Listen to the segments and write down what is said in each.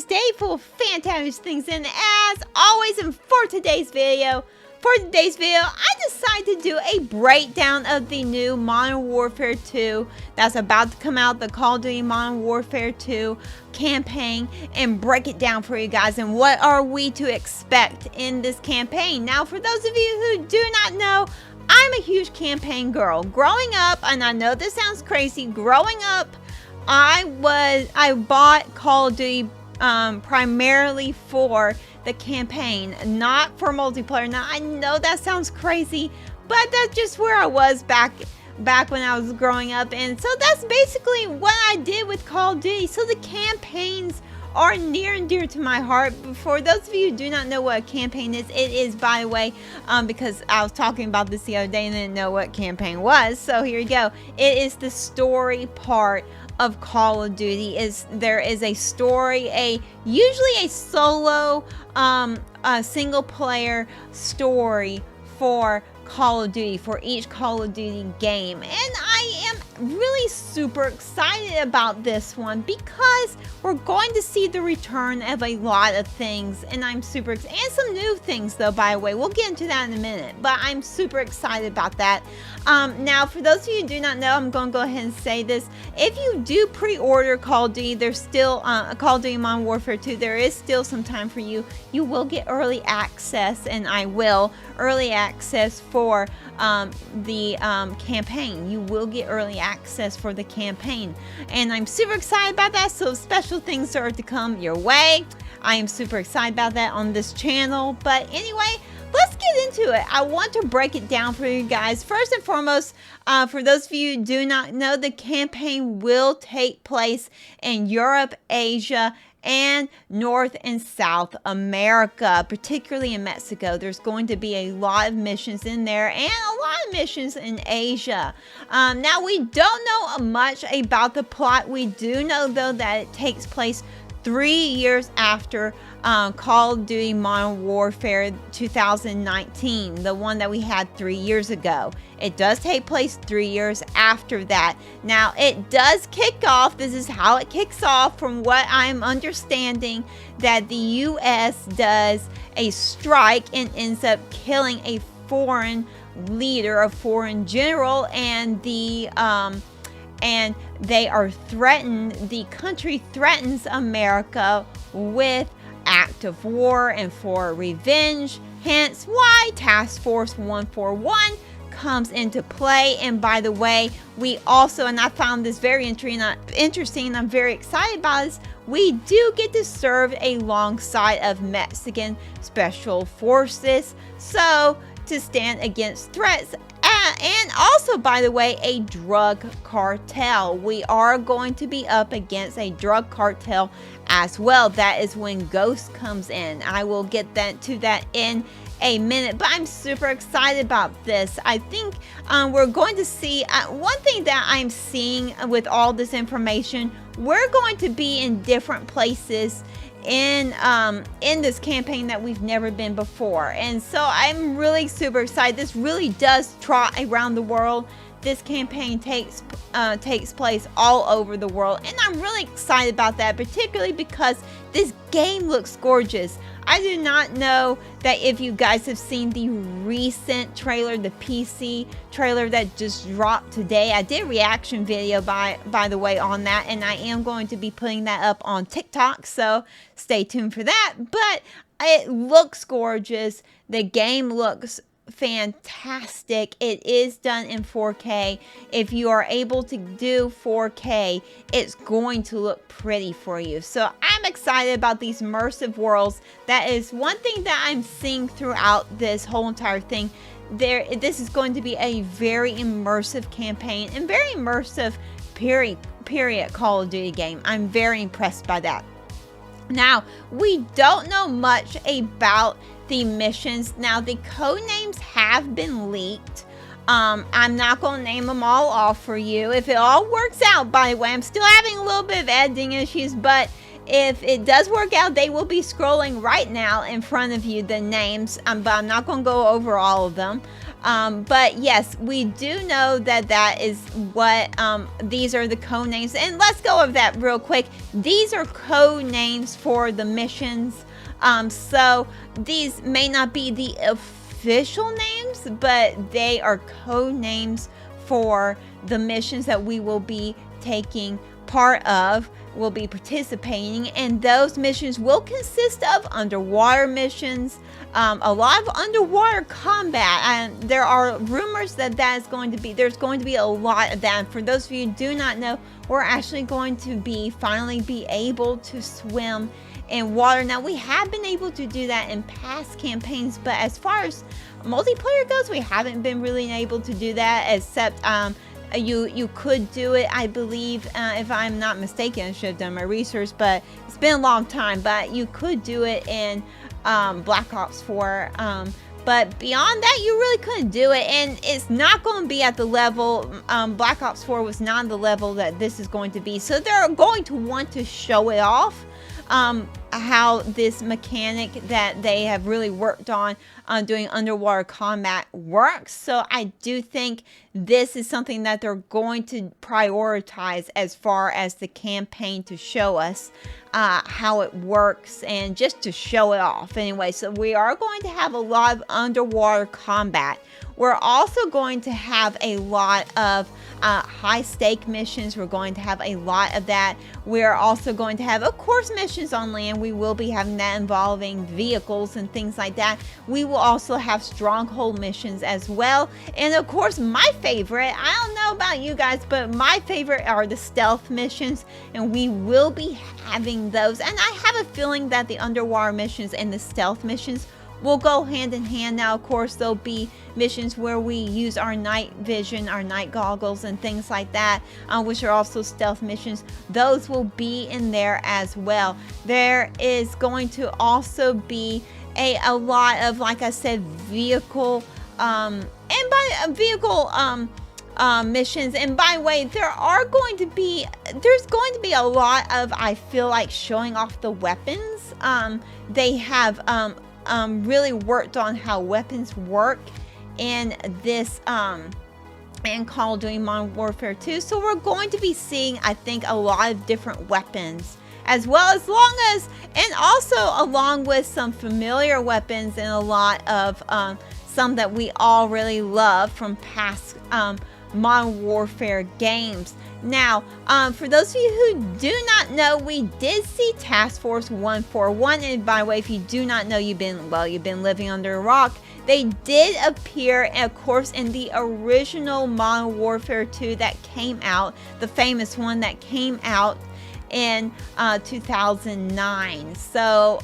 fantabulous day full of fantabulous things. And as always, and for today's video, I decided to do a breakdown of the new Modern Warfare 2 that's about to come out, the Call of Duty Modern Warfare 2 campaign, and break it down for you guys and what are we to expect in this campaign. Now, for those of you who do not know, I'm a huge campaign girl. Growing up, and I know this sounds crazy, growing up, I bought Call of Duty primarily for the campaign, not for multiplayer. Now, I know that sounds crazy, but that's just where I was back when I was growing up. And so that's basically what I did with Call of Duty. So the campaigns are near and dear to my heart. For those of you who do not know what a campaign is, it is, by the way, because I was talking about this the other day and didn't know what campaign was. So here you go. It is the story part of Call of Duty. There is a story, usually a solo, a single player story for Call of Duty, for each Call of Duty game. And I am really super excited about this one because we're going to see the return of a lot of things, and I'm super excited. And some new things, though, by the way. We'll get into that in a minute, but I'm super excited about that. Now, for those of you who do not know, I'm going to go ahead and say this. If you do pre-order Call of Duty, there's still a Call of Duty Modern Warfare 2. There is still some time for you. You will get early access, and I will early access for the campaign. You will get early access for the campaign, and I'm super excited about that. So special things are to come your way. I am super excited about that on this channel. But anyway, let's get into it. I want to break it down for you guys. First and foremost, for those of you who do not know, the campaign will take place in Europe, Asia, and North and South America, particularly in Mexico. There's going to be a lot of missions in there and a lot of missions in Asia. Now, we don't know much about the plot. We do know, though, that it takes place 3 years after Call of Duty Modern Warfare 2019, the one that we had 3 years ago. It does take place 3 years after that. Now, it does kick off, this is how it kicks off from what I'm understanding, that the U.S. does a strike and ends up killing a foreign leader, a foreign general, and and they are threatened, the country threatens America with act of war and for revenge, hence why Task Force 141 comes into play. And by the way, we also, and I found this very interesting, and I'm very excited about this, we do get to serve alongside of Mexican Special Forces, so to stand against threats. And also, by the way, a drug cartel. We are going to be up against a drug cartel as well. That is when Ghost comes in. I will get to that in a minute, but I'm super excited about this. I think we're going to see one thing that I'm seeing with all this information. We're going to be in different places in this campaign that we've never been before, and so I'm really super excited. This really does trot around the world. This campaign takes place all over the world, and I'm really excited about that, particularly because this game looks gorgeous. I do not know that if you guys have seen the recent trailer, the PC trailer that just dropped today. I did a reaction video by the way on that, and I am going to be putting that up on TikTok, so stay tuned for that. But it looks gorgeous. The game looks fantastic. It is done in 4K. If you are able to do 4K, it's going to look pretty for you. So I'm excited about these immersive worlds. That is one thing that I'm seeing throughout this whole entire thing. This is going to be a very immersive campaign and very immersive period Call of Duty game. I'm very impressed by that. Now, we don't know much about the missions. Now, the code names have been leaked. I'm not going to name them all off for you. If it all works out, by the way, I'm still having a little bit of editing issues, but if it does work out, they will be scrolling right now in front of you, the names, but I'm not going to go over all of them. But yes, we do know that that is what these are the code names. And let's go over that real quick. These are code names for the missions. So these may not be the official names, but they are code names for the missions that we will be taking part of, will be participating, and those missions will consist of underwater missions, a lot of underwater combat, and there are rumors that there's going to be a lot of that. And for those of you who do not know, we're actually going to finally be able to swim in water. Now, we have been able to do that in past campaigns, but as far as multiplayer goes, we haven't been really able to do that, except you could do it, I believe, if I'm not mistaken. I should have done my research, but it's been a long time. But you could do it in Black Ops 4. But beyond that, you really couldn't do it, and it's not going to be at the level. Black Ops 4 was not the level that this is going to be. So they're going to want to show it off. How this mechanic that they have really worked on doing underwater combat works. So I do think this is something that they're going to prioritize as far as the campaign, to show us how it works and just to show it off anyway. So we are going to have a lot of underwater combat. We're also going to have a lot of high stake missions. We're going to have a lot of that. We're also going to have, of course, missions on land. We will be having that involving vehicles and things like that. We will also have stronghold missions as well. And of course, my favorite, I don't know about you guys, but my favorite are the stealth missions, and we will be having those. And I have a feeling that the underwater missions and the stealth missions will go hand in hand. Now, of course, there'll be missions where we use our night vision, our night goggles, and things like that, which are also stealth missions. Those will be in there as well. There is going to also be a lot of, like I said, vehicle and by vehicle missions. And by the way, there's going to be a lot of, I feel like, showing off the weapons. They have really worked on how weapons work in this in Call of Duty Modern Warfare 2. So we're going to be seeing, I think, a lot of different weapons, as well as and also along with some familiar weapons and a lot of some that we all really love from past Modern Warfare games. Now, for those of you who do not know, we did see Task Force 141, and by the way, if you do not know, you've been living under a rock. They did appear, of course, in the original Modern Warfare 2 that came out, the famous one that came out in 2009. So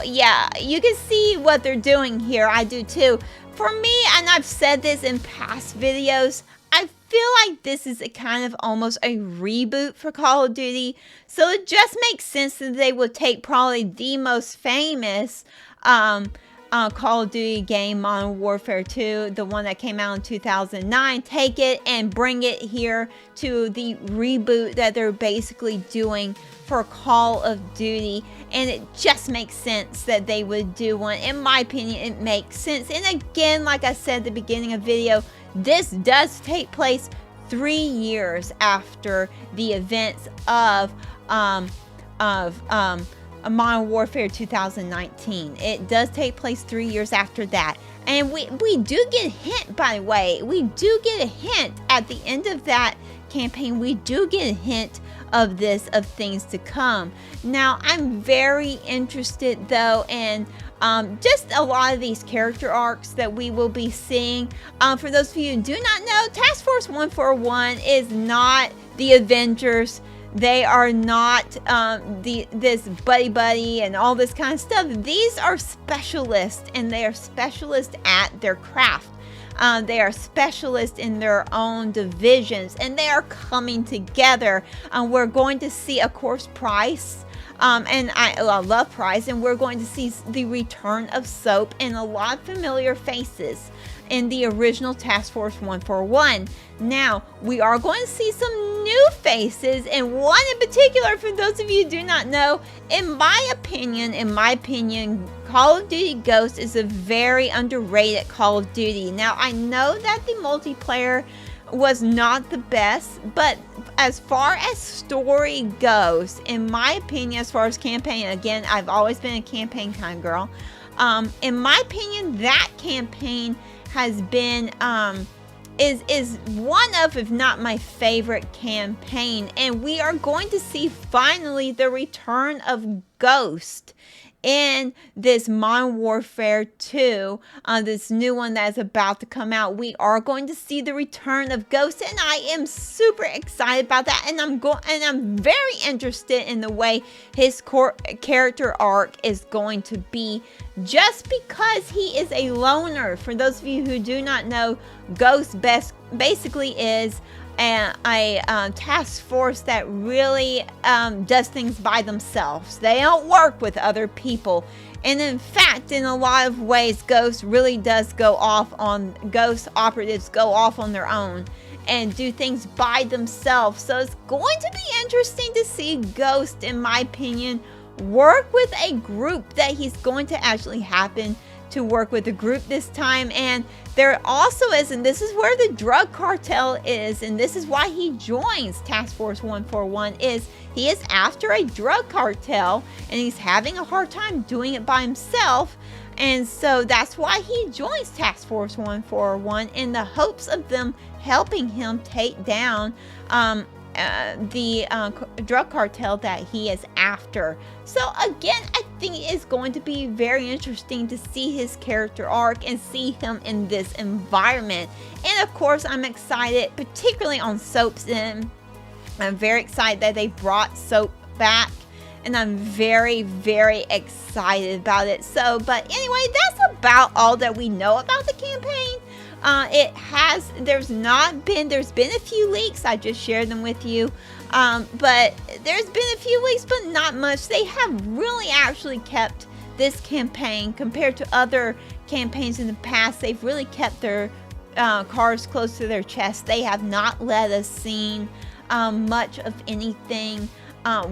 yeah, you can see what they're doing here. I do too. For me, and I've said this in past videos, I feel like this is a kind of almost a reboot for Call of Duty. So it just makes sense that they would take probably the most famous Call of Duty game, Modern Warfare 2, the one that came out in 2009, take it and bring it here to the reboot that they're basically doing for Call of Duty. And it just makes sense that they would do one. In my opinion, it makes sense. And again, like I said at the beginning of the video, this does take place 3 years after the events of Modern Warfare 2019. It does take place 3 years after that. And we do get a hint, by the way. We do get a hint at the end of that campaign. We do get a hint of things to come. Now, I'm very interested, though, in just a lot of these character arcs that we will be seeing. For those of you who do not know, Task Force 141 is not the Avengers. They are not this buddy and all this kind of stuff. These are specialists, and they are specialists at their craft. They are specialists in their own divisions, and they are coming together. We're going to see, of course, Price. And I love Price, and we're going to see the return of Soap and a lot of familiar faces in the original Task Force 141. Now, we are going to see some new faces, and one in particular, for those of you who do not know, in my opinion, Call of Duty Ghosts is a very underrated Call of Duty. Now, I know that the multiplayer was not the best, but as far as story goes, in my opinion, as far as campaign, again, I've always been a campaign kind of girl. In my opinion, that campaign has been is one of, if not my favorite campaign, and we are going to see finally the return of Ghost in this Modern Warfare 2, this new one that is about to come out. We are going to see the return of Ghost, and I am super excited about that. And I'm very interested in the way his character arc is going to be, just because he is a loner. For those of you who do not know, Ghost basically is a task force that really does things by themselves. They don't work with other people, and in fact, in a lot of ways, Ghost operatives go off on their own and do things by themselves. So it's going to be interesting to see Ghost, in my opinion, work with a group that he's going to actually happen to work with a group this time. And there also is, and this is where the drug cartel is, and this is why he joins Task Force 141, is he is after a drug cartel and he's having a hard time doing it by himself. And so that's why he joins Task Force 141, in the hopes of them helping him take down the drug cartel that he is after. So again, I think it's going to be very interesting to see his character arc and see him in this environment. And of course, I'm excited, particularly on Soap's end. I'm very excited that they brought Soap back, and I'm very, very excited about it. So, but anyway, that's about all that we know about the campaign. There's been a few leaks. I just shared them with you. But there's been a few leaks, but not much. They have really actually kept this campaign, compared to other campaigns in the past, they've really kept their cards close to their chest. They have not let us see much of anything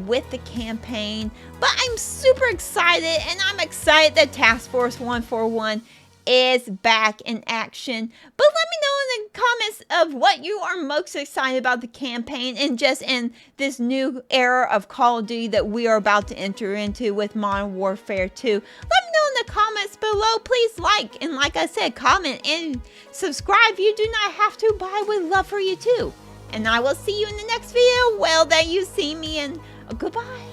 with the campaign. But I'm super excited, and I'm excited that Task Force 141 is back in action. But let me know in the comments of what you are most excited about the campaign, and just in this new era of Call of Duty that we are about to enter into with Modern Warfare 2. Let me know in the comments below. Please like, and like I said, comment and subscribe. You do not have to, but I would love for you too. And I will see you in the next video. Well, that you see me, and goodbye.